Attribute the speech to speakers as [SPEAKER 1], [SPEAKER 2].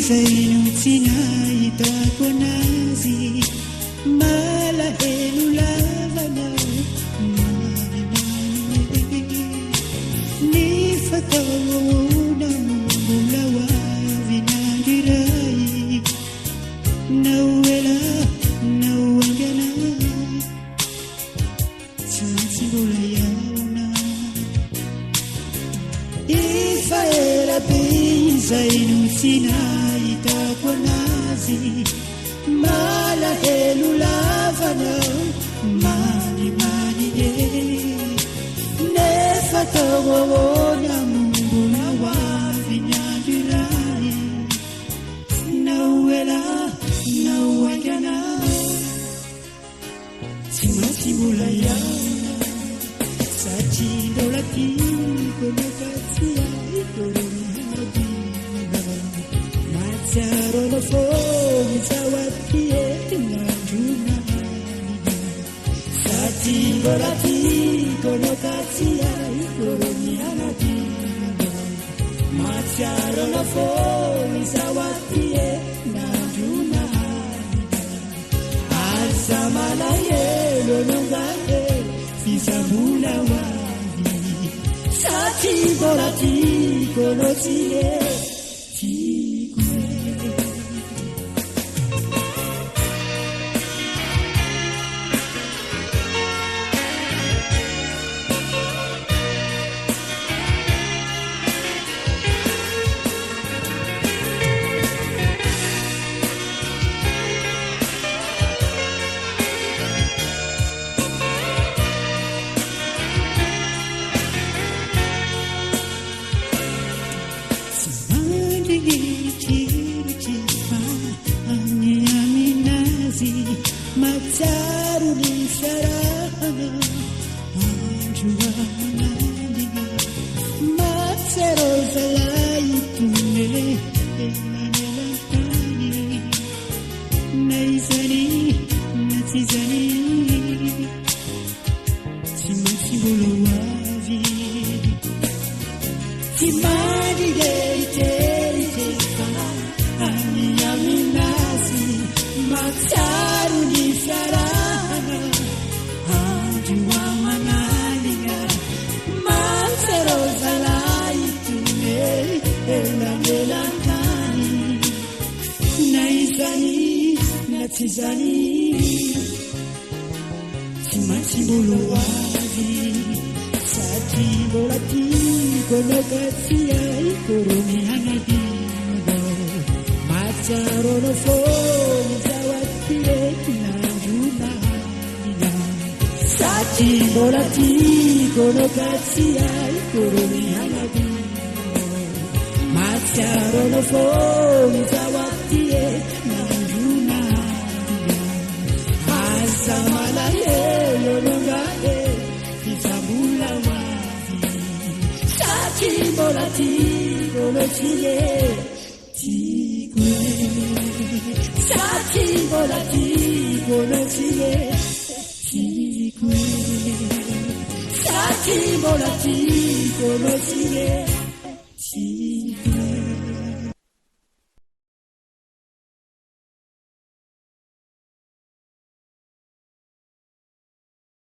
[SPEAKER 1] zaino tsy nahitako anazy malahelo lavana ny fataona mbola hoavy nandriray nauela nauangana tsy maintsy mbola iaona efa elabe zaino tsy nahitako anazy malahelo lavana manimany e nefa tao ahoana mbola hoavy ny andro iray nauela nauangana tsy maintsy mbola iaona satria mbola tiako makatsy aiko Matsiarono fono zawatietina njunani Sati volatiko no katsia ikoroni anadina Matsiarono fono zawatietina njunani Azamala yelo nongane Fizabula wavi Sati volatiko no tie Sati volati conosci